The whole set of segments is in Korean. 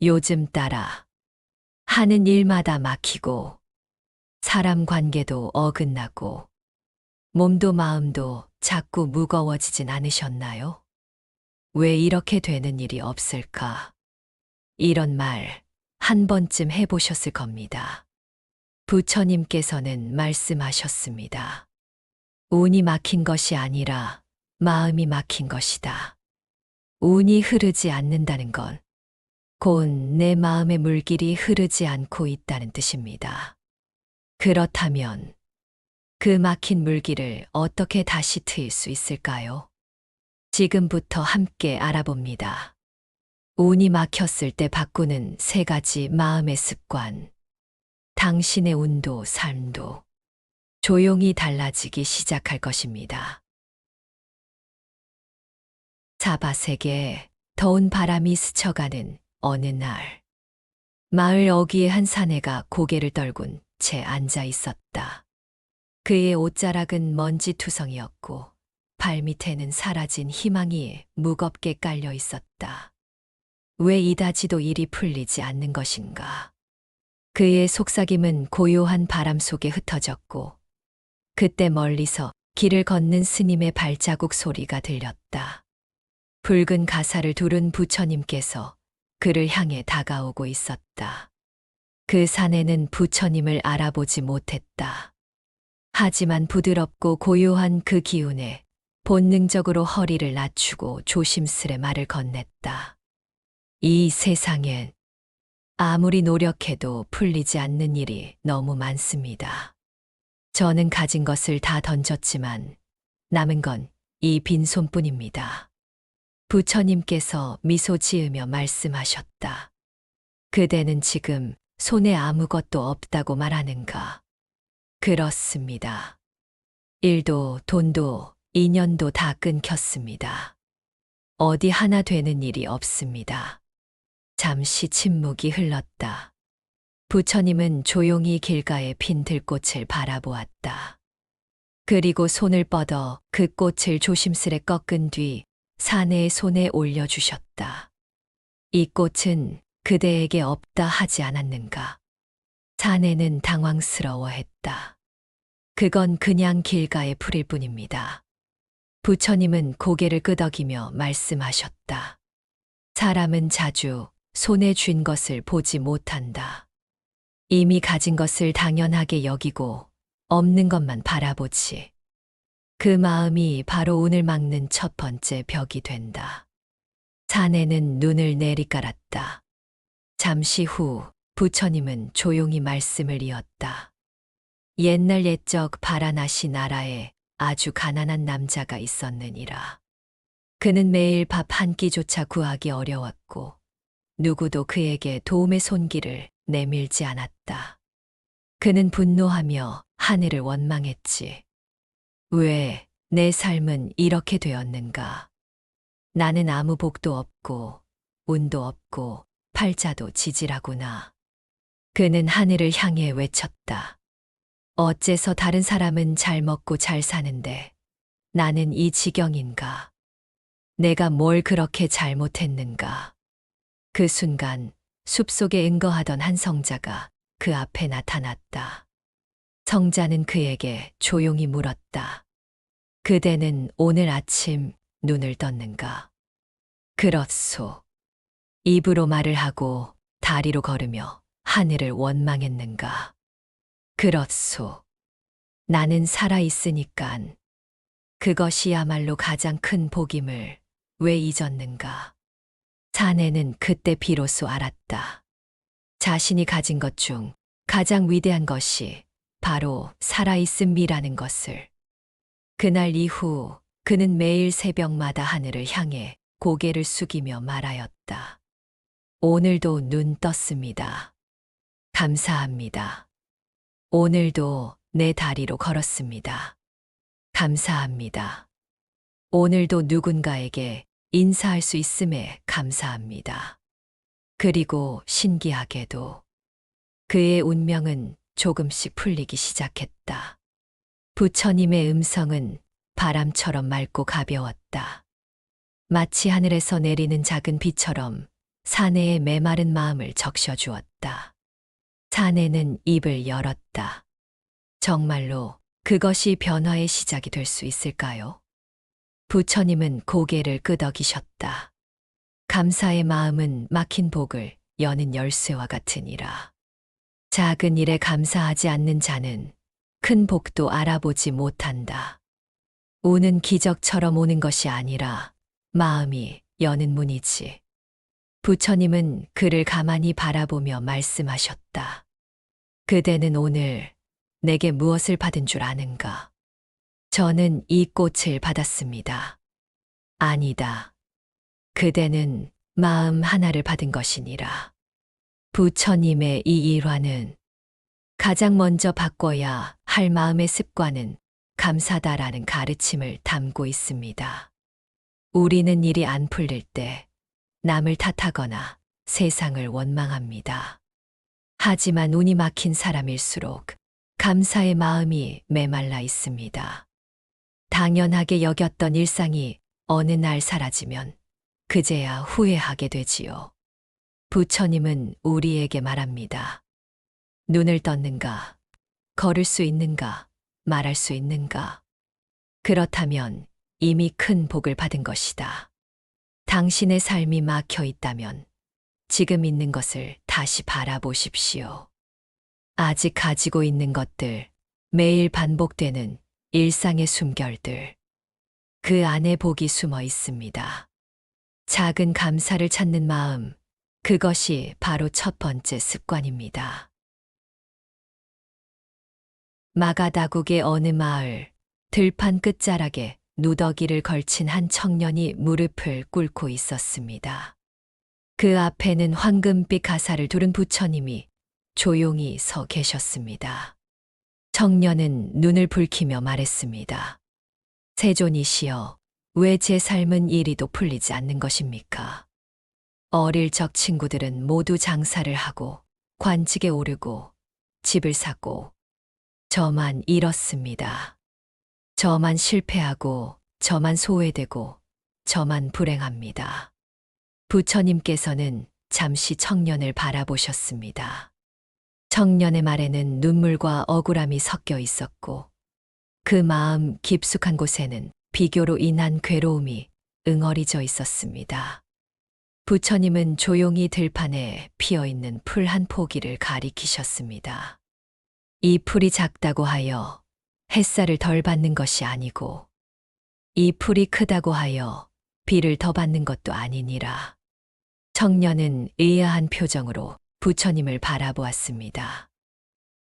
요즘 따라 하는 일마다 막히고 사람 관계도 어긋나고 몸도 마음도 자꾸 무거워지진 않으셨나요? 왜 이렇게 되는 일이 없을까? 이런 말 한 번쯤 해보셨을 겁니다. 부처님께서는 말씀하셨습니다. 운이 막힌 것이 아니라 마음이 막힌 것이다. 운이 흐르지 않는다는 건 곧 내 마음의 물길이 흐르지 않고 있다는 뜻입니다. 그렇다면 그 막힌 물길을 어떻게 다시 트일 수 있을까요? 지금부터 함께 알아봅니다. 운이 막혔을 때 바꾸는 3가지 마음의 습관. 당신의 운도 삶도 조용히 달라지기 시작할 것입니다. 사바세계에 더운 바람이 스쳐가는 어느 날, 마을 어귀의 한 사내가 고개를 떨군 채 앉아 있었다. 그의 옷자락은 먼지투성이었고 발밑에는 사라진 희망이 무겁게 깔려 있었다. 왜 이다지도 일이 풀리지 않는 것인가? 그의 속삭임은 고요한 바람 속에 흩어졌고 그때 멀리서 길을 걷는 스님의 발자국 소리가 들렸다. 붉은 가사를 두른 부처님께서 그를 향해 다가오고 있었다. 그 사내는 부처님을 알아보지 못했다. 하지만 부드럽고 고요한 그 기운에 본능적으로 허리를 낮추고 조심스레 말을 건넸다. 이 세상엔 아무리 노력해도 풀리지 않는 일이 너무 많습니다. 저는 가진 것을 다 던졌지만 남은 건 이 빈손뿐입니다. 부처님께서 미소 지으며 말씀하셨다. 그대는 지금 손에 아무것도 없다고 말하는가? 그렇습니다. 일도 돈도 인연도 다 끊겼습니다. 어디 하나 되는 일이 없습니다. 잠시 침묵이 흘렀다. 부처님은 조용히 길가의 핀 들꽃을 바라보았다. 그리고 손을 뻗어 그 꽃을 조심스레 꺾은 뒤 사내의 손에 올려주셨다. 이 꽃은 그대에게 없다 하지 않았는가? 사내는 당황스러워했다. 그건 그냥 길가의 풀일 뿐입니다. 부처님은 고개를 끄덕이며 말씀하셨다. 사람은 자주 손에 쥔 것을 보지 못한다. 이미 가진 것을 당연하게 여기고 없는 것만 바라보지. 그 마음이 바로 운을 막는 첫 번째 벽이 된다. 사내는 눈을 내리깔았다. 잠시 후 부처님은 조용히 말씀을 이었다. 옛날 옛적 바라나시 나라에 아주 가난한 남자가 있었느니라. 그는 매일 밥 한 끼조차 구하기 어려웠고 누구도 그에게 도움의 손길을 내밀지 않았다. 그는 분노하며 하늘을 원망했지. 왜 내 삶은 이렇게 되었는가? 나는 아무 복도 없고 운도 없고 팔자도 지지라구나. 그는 하늘을 향해 외쳤다. 어째서 다른 사람은 잘 먹고 잘 사는데 나는 이 지경인가? 내가 뭘 그렇게 잘못했는가? 그 순간 숲속에 응거하던 한 성자가 그 앞에 나타났다. 성자는 그에게 조용히 물었다. 그대는 오늘 아침 눈을 떴는가? 그렇소. 입으로 말을 하고 다리로 걸으며 하늘을 원망했는가? 그렇소. 나는 살아있으니깐. 그것이야말로 가장 큰 복임을 왜 잊었는가? 사내는 그때 비로소 알았다. 자신이 가진 것 중 가장 위대한 것이 바로 살아있음이라는 것을. 그날 이후 그는 매일 새벽마다 하늘을 향해 고개를 숙이며 말하였다. 오늘도 눈 떴습니다. 감사합니다. 오늘도 내 다리로 걸었습니다. 감사합니다. 오늘도 누군가에게 인사할 수 있음에 감사합니다. 그리고 신기하게도 그의 운명은 조금씩 풀리기 시작했다. 부처님의 음성은 바람처럼 맑고 가벼웠다. 마치 하늘에서 내리는 작은 비처럼 사내의 메마른 마음을 적셔주었다. 사내는 입을 열었다. 정말로 그것이 변화의 시작이 될 수 있을까요? 부처님은 고개를 끄덕이셨다. 감사의 마음은 막힌 복을 여는 열쇠와 같으니라. 작은 일에 감사하지 않는 자는 큰 복도 알아보지 못한다. 운은 기적처럼 오는 것이 아니라 마음이 여는 문이지. 부처님은 그를 가만히 바라보며 말씀하셨다. 그대는 오늘 내게 무엇을 받은 줄 아는가? 저는 이 꽃을 받았습니다. 아니다. 그대는 마음 하나를 받은 것이니라. 부처님의 이 일화는 가장 먼저 바꿔야 할 마음의 습관은 감사다라는 가르침을 담고 있습니다. 우리는 일이 안 풀릴 때 남을 탓하거나 세상을 원망합니다. 하지만 운이 막힌 사람일수록 감사의 마음이 메말라 있습니다. 당연하게 여겼던 일상이 어느 날 사라지면 그제야 후회하게 되지요. 부처님은 우리에게 말합니다. 눈을 떴는가? 걸을 수 있는가? 말할 수 있는가? 그렇다면 이미 큰 복을 받은 것이다. 당신의 삶이 막혀 있다면 지금 있는 것을 다시 바라보십시오. 아직 가지고 있는 것들, 매일 반복되는 일상의 숨결들, 그 안에 복이 숨어 있습니다. 작은 감사를 찾는 마음, 그것이 바로 첫 번째 습관입니다. 마가다국의 어느 마을, 들판 끝자락에 누더기를 걸친 한 청년이 무릎을 꿇고 있었습니다. 그 앞에는 황금빛 가사를 두른 부처님이 조용히 서 계셨습니다. 청년은 눈을 붉히며 말했습니다. 세존이시여, 왜 제 삶은 이리도 풀리지 않는 것입니까? 어릴 적 친구들은 모두 장사를 하고 관직에 오르고 집을 사고 저만 잃었습니다. 저만 실패하고 저만 소외되고 저만 불행합니다. 부처님께서는 잠시 청년을 바라보셨습니다. 청년의 말에는 눈물과 억울함이 섞여 있었고 그 마음 깊숙한 곳에는 비교로 인한 괴로움이 응어리져 있었습니다. 부처님은 조용히 들판에 피어있는 풀 한 포기를 가리키셨습니다. 이 풀이 작다고 하여 햇살을 덜 받는 것이 아니고 이 풀이 크다고 하여 비를 더 받는 것도 아니니라. 청년은 의아한 표정으로 부처님을 바라보았습니다.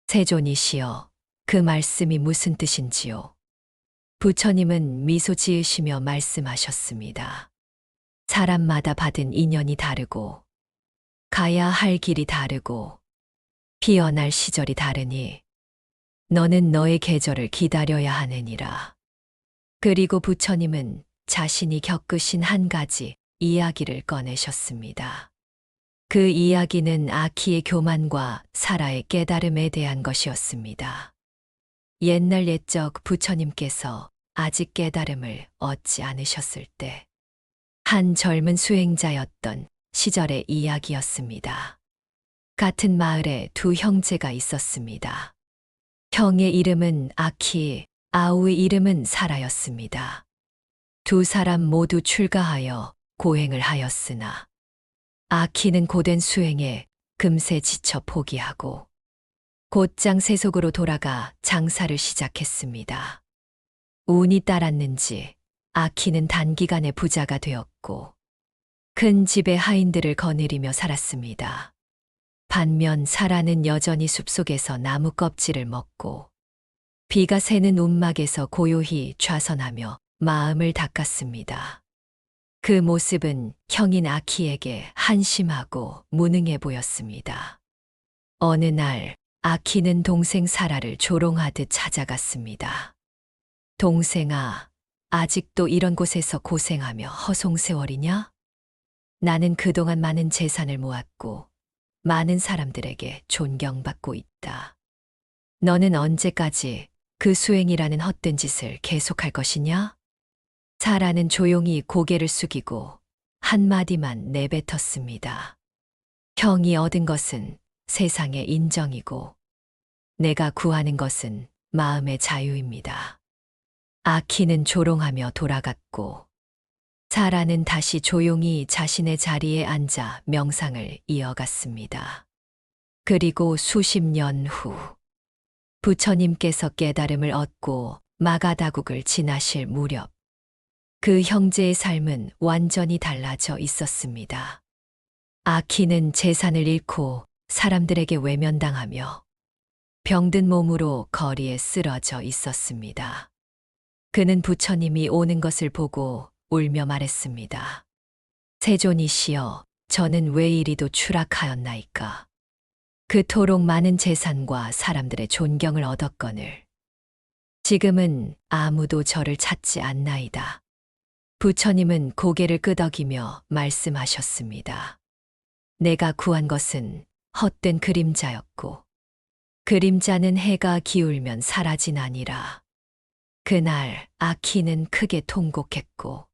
세존이시여, 그 말씀이 무슨 뜻인지요? 부처님은 미소 지으시며 말씀하셨습니다. 사람마다 받은 인연이 다르고 가야 할 길이 다르고 피어날 시절이 다르니 너는 너의 계절을 기다려야 하느니라. 그리고 부처님은 자신이 겪으신 한 가지 이야기를 꺼내셨습니다. 그 이야기는 아키의 교만과 사라의 깨달음에 대한 것이었습니다. 옛날 옛적 부처님께서 아직 깨달음을 얻지 않으셨을 때, 한 젊은 수행자였던 시절의 이야기였습니다. 같은 마을에 두 형제가 있었습니다. 형의 이름은 아키, 아우의 이름은 사라였습니다. 두 사람 모두 출가하여 고행을 하였으나 아키는 고된 수행에 금세 지쳐 포기하고 곧장 세속으로 돌아가 장사를 시작했습니다. 운이 따랐는지 아키는 단기간에 부자가 되었고 큰 집의 하인들을 거느리며 살았습니다. 반면 사라는 여전히 숲속에서 나무 껍질을 먹고 비가 새는 움막에서 고요히 좌선하며 마음을 닦았습니다. 그 모습은 형인 아키에게 한심하고 무능해 보였습니다. 어느 날 아키는 동생 사라를 조롱하듯 찾아갔습니다. 동생아, 아직도 이런 곳에서 고생하며 허송세월이냐? 나는 그동안 많은 재산을 모았고 많은 사람들에게 존경받고 있다. 너는 언제까지 그 수행이라는 헛된 짓을 계속할 것이냐? 사라는 조용히 고개를 숙이고 한마디만 내뱉었습니다. 형이 얻은 것은 세상의 인정이고 내가 구하는 것은 마음의 자유입니다. 아키는 조롱하며 돌아갔고 사라는 다시 조용히 자신의 자리에 앉아 명상을 이어갔습니다. 그리고 수십 년 후 부처님께서 깨달음을 얻고 마가다국을 지나실 무렵 그 형제의 삶은 완전히 달라져 있었습니다. 아키는 재산을 잃고 사람들에게 외면당하며 병든 몸으로 거리에 쓰러져 있었습니다. 그는 부처님이 오는 것을 보고 울며 말했습니다. 세존이시여, 저는 왜 이리도 추락하였나이까. 그토록 많은 재산과 사람들의 존경을 얻었거늘 지금은 아무도 저를 찾지 않나이다. 부처님은 고개를 끄덕이며 말씀하셨습니다. 내가 구한 것은 헛된 그림자였고 그림자는 해가 기울면 사라지나니라. 그날 아키는 크게 통곡했고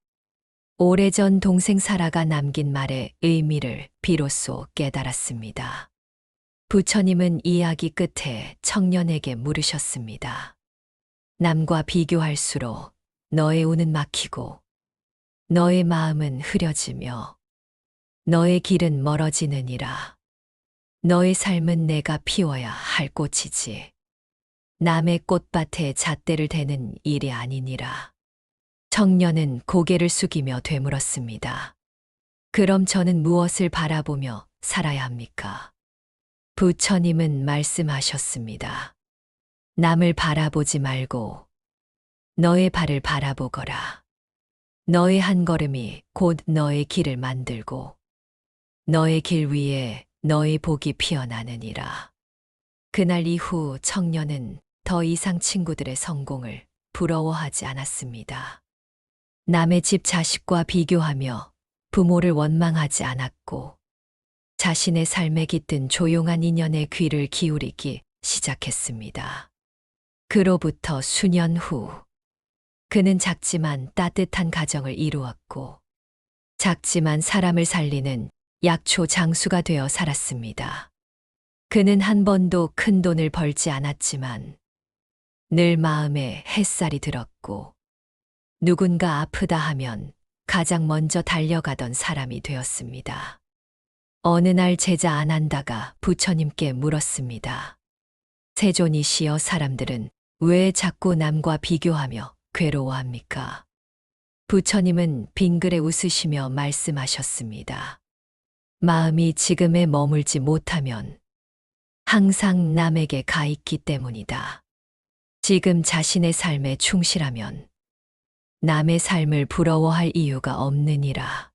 오래전 동생 사라가 남긴 말의 의미를 비로소 깨달았습니다. 부처님은 이야기 끝에 청년에게 물으셨습니다. 남과 비교할수록 너의 운은 막히고 너의 마음은 흐려지며 너의 길은 멀어지느니라. 너의 삶은 내가 피워야 할 꽃이지 남의 꽃밭에 잣대를 대는 일이 아니니라. 청년은 고개를 숙이며 되물었습니다. 그럼 저는 무엇을 바라보며 살아야 합니까? 부처님은 말씀하셨습니다. 남을 바라보지 말고 너의 발을 바라보거라. 너의 한 걸음이 곧 너의 길을 만들고 너의 길 위에 너의 복이 피어나느니라. 그날 이후 청년은 더 이상 친구들의 성공을 부러워하지 않았습니다. 남의 집 자식과 비교하며 부모를 원망하지 않았고 자신의 삶에 깃든 조용한 인연에 귀를 기울이기 시작했습니다. 그로부터 수년 후 그는 작지만 따뜻한 가정을 이루었고 작지만 사람을 살리는 약초 장수가 되어 살았습니다. 그는 한 번도 큰 돈을 벌지 않았지만 늘 마음에 햇살이 들었고 누군가 아프다 하면 가장 먼저 달려가던 사람이 되었습니다. 어느 날 제자 아난다가 부처님께 물었습니다. 세존이시여, 사람들은 왜 자꾸 남과 비교하며 괴로워합니까? 부처님은 빙그레 웃으시며 말씀하셨습니다. 마음이 지금에 머물지 못하면 항상 남에게 가 있기 때문이다. 지금 자신의 삶에 충실하면 남의 삶을 부러워할 이유가 없느니라.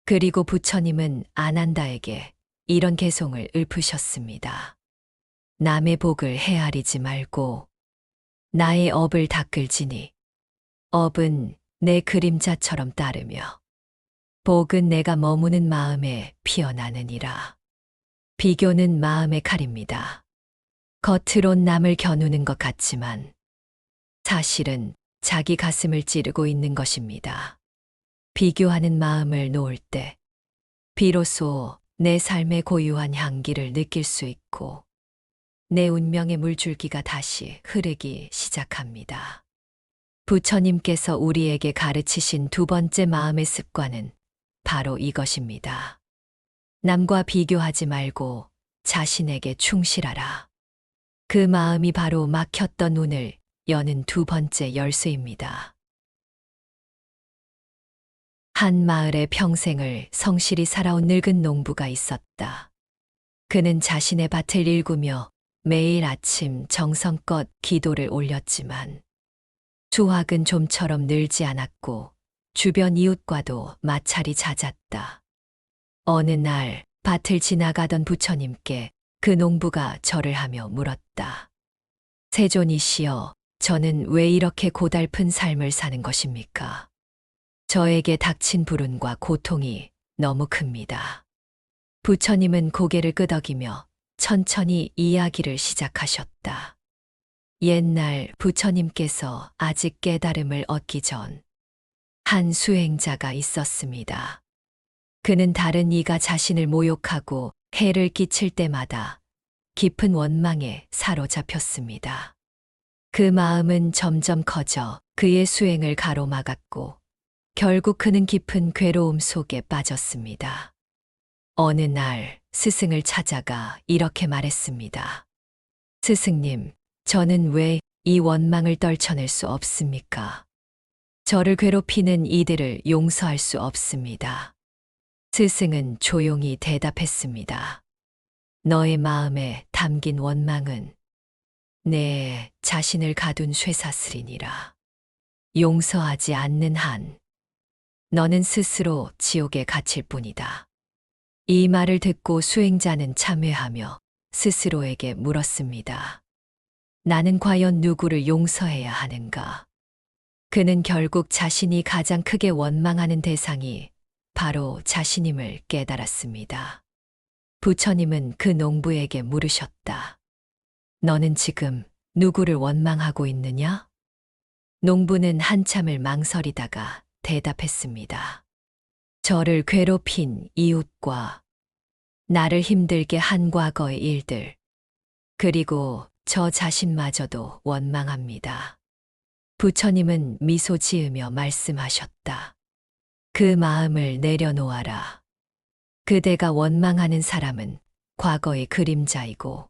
그리고 부처님은 아난다에게 이런 개송을 읊으셨습니다. 남의 복을 헤아리지 말고 나의 업을 닦을지니 업은 내 그림자처럼 따르며 복은 내가 머무는 마음에 피어나느니라. 비교는 마음의 칼입니다. 겉으론 남을 겨누는 것 같지만 사실은 자기 가슴을 찌르고 있는 것입니다. 비교하는 마음을 놓을 때 비로소 내 삶의 고유한 향기를 느낄 수 있고 내 운명의 물줄기가 다시 흐르기 시작합니다. 부처님께서 우리에게 가르치신 두 번째 마음의 습관은 바로 이것입니다. 남과 비교하지 말고 자신에게 충실하라. 그 마음이 바로 막혔던 문을 여는 두 번째 열쇠입니다. 한 마을에 평생을 성실히 살아온 늙은 농부가 있었다. 그는 자신의 밭을 일구며 매일 아침 정성껏 기도를 올렸지만 수확은 좀처럼 늘지 않았고 주변 이웃과도 마찰이 잦았다. 어느 날 밭을 지나가던 부처님께 그 농부가 절을 하며 물었다. 세존이시여, 저는 왜 이렇게 고달픈 삶을 사는 것입니까? 저에게 닥친 불운과 고통이 너무 큽니다. 부처님은 고개를 끄덕이며 천천히 이야기를 시작하셨다. 옛날 부처님께서 아직 깨달음을 얻기 전 한 수행자가 있었습니다. 그는 다른 이가 자신을 모욕하고 해를 끼칠 때마다 깊은 원망에 사로잡혔습니다. 그 마음은 점점 커져 그의 수행을 가로막았고 결국 그는 깊은 괴로움 속에 빠졌습니다. 어느 날 스승을 찾아가 이렇게 말했습니다. 스승님, 저는 왜 이 원망을 떨쳐낼 수 없습니까? 저를 괴롭히는 이들을 용서할 수 없습니다. 스승은 조용히 대답했습니다. 너의 마음에 담긴 원망은 내 자신을 가둔 쇠사슬이니라. 용서하지 않는 한 너는 스스로 지옥에 갇힐 뿐이다. 이 말을 듣고 수행자는 참회하며 스스로에게 물었습니다. 나는 과연 누구를 용서해야 하는가? 그는 결국 자신이 가장 크게 원망하는 대상이 바로 자신임을 깨달았습니다. 부처님은 그 농부에게 물으셨다. 너는 지금 누구를 원망하고 있느냐? 농부는 한참을 망설이다가 대답했습니다. 저를 괴롭힌 이웃과 나를 힘들게 한 과거의 일들, 그리고 저 자신마저도 원망합니다. 부처님은 미소 지으며 말씀하셨다. 그 마음을 내려놓아라. 그대가 원망하는 사람은 과거의 그림자이고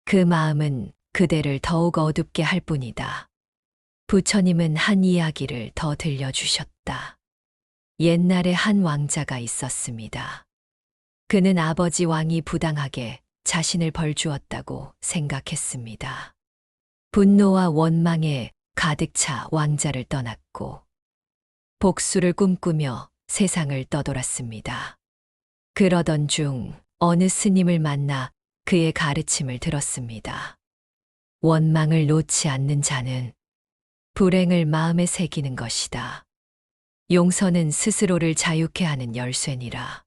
그 마음은 그대를 더욱 어둡게 할 뿐이다. 부처님은 한 이야기를 더 들려주셨다. 옛날에 한 왕자가 있었습니다. 그는 아버지 왕이 부당하게 자신을 벌주었다고 생각했습니다. 분노와 원망에 가득 차 왕자를 떠났고 복수를 꿈꾸며 세상을 떠돌았습니다. 그러던 중 어느 스님을 만나 그의 가르침을 들었습니다. 원망을 놓지 않는 자는 불행을 마음에 새기는 것이다. 용서는 스스로를 자유케 하는 열쇠니라.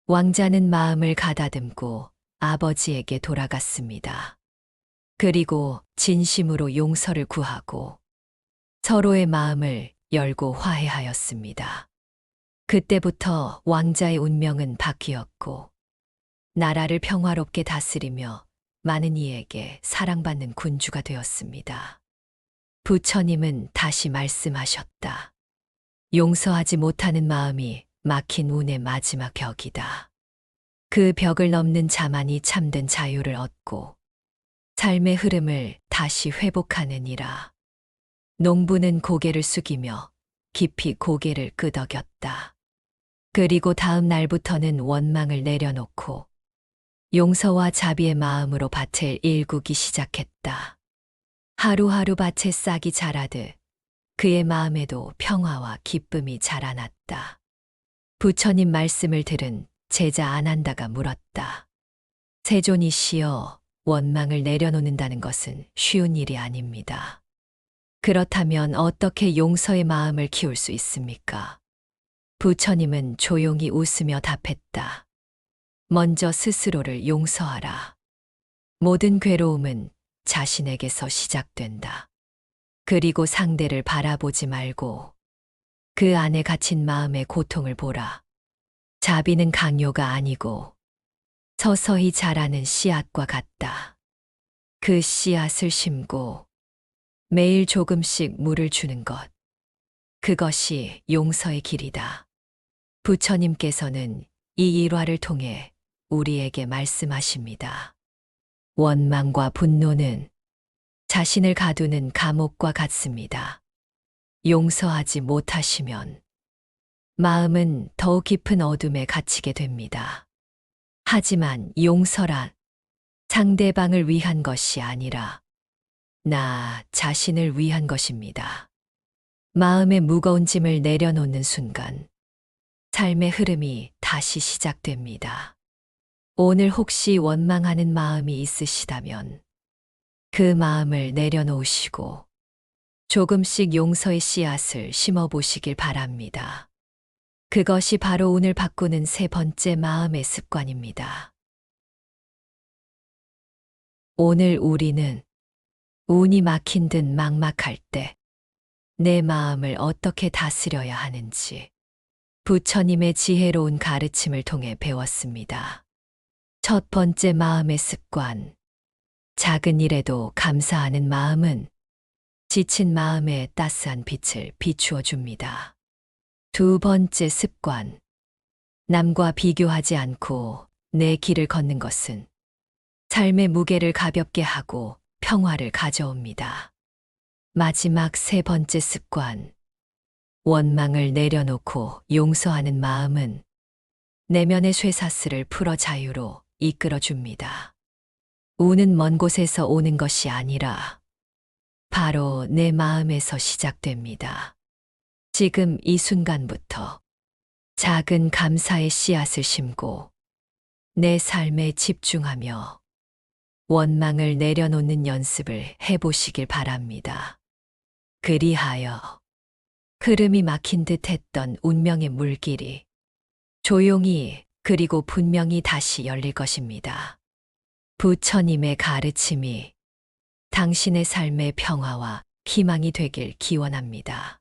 왕자는 마음을 가다듬고 아버지에게 돌아갔습니다. 그리고 진심으로 용서를 구하고 서로의 마음을 열고 화해하였습니다. 그때부터 왕자의 운명은 바뀌었고 나라를 평화롭게 다스리며 많은 이에게 사랑받는 군주가 되었습니다. 부처님은 다시 말씀하셨다. 용서하지 못하는 마음이 막힌 운의 마지막 벽이다. 그 벽을 넘는 자만이 참된 자유를 얻고 삶의 흐름을 다시 회복하느니라. 농부는 고개를 숙이며 깊이 고개를 끄덕였다. 그리고 다음 날부터는 원망을 내려놓고 용서와 자비의 마음으로 밭을 일구기 시작했다. 하루하루 밭에 싹이 자라듯 그의 마음에도 평화와 기쁨이 자라났다. 부처님 말씀을 들은 제자 아난다가 물었다. 세존이시여, 원망을 내려놓는다는 것은 쉬운 일이 아닙니다. 그렇다면 어떻게 용서의 마음을 키울 수 있습니까? 부처님은 조용히 웃으며 답했다. 먼저 스스로를 용서하라. 모든 괴로움은 자신에게서 시작된다. 그리고 상대를 바라보지 말고 그 안에 갇힌 마음의 고통을 보라. 자비는 강요가 아니고 서서히 자라는 씨앗과 같다. 그 씨앗을 심고 매일 조금씩 물을 주는 것. 그것이 용서의 길이다. 부처님께서는 이 일화를 통해 우리에게 말씀하십니다. 원망과 분노는 자신을 가두는 감옥과 같습니다. 용서하지 못하시면 마음은 더욱 깊은 어둠에 갇히게 됩니다. 하지만 용서란 상대방을 위한 것이 아니라 나 자신을 위한 것입니다. 마음의 무거운 짐을 내려놓는 순간 삶의 흐름이 다시 시작됩니다. 오늘 혹시 원망하는 마음이 있으시다면 그 마음을 내려놓으시고 조금씩 용서의 씨앗을 심어보시길 바랍니다. 그것이 바로 운을 바꾸는 세 번째 마음의 습관입니다. 오늘 우리는 운이 막힌 듯 막막할 때 내 마음을 어떻게 다스려야 하는지 부처님의 지혜로운 가르침을 통해 배웠습니다. 첫 번째 마음의 습관. 작은 일에도 감사하는 마음은 지친 마음에 따스한 빛을 비추어 줍니다. 두 번째 습관. 남과 비교하지 않고 내 길을 걷는 것은 삶의 무게를 가볍게 하고 평화를 가져옵니다. 마지막 세 번째 습관. 원망을 내려놓고 용서하는 마음은 내면의 쇠사슬을 풀어 자유로 이끌어 줍니다. 운은 먼 곳에서 오는 것이 아니라 바로 내 마음에서 시작됩니다. 지금 이 순간부터 작은 감사의 씨앗을 심고 내 삶에 집중하며 원망을 내려놓는 연습을 해보시길 바랍니다. 그리하여 흐름이 막힌 듯 했던 운명의 물길이 조용히 그리고 분명히 다시 열릴 것입니다. 부처님의 가르침이 당신의 삶의 평화와 희망이 되길 기원합니다.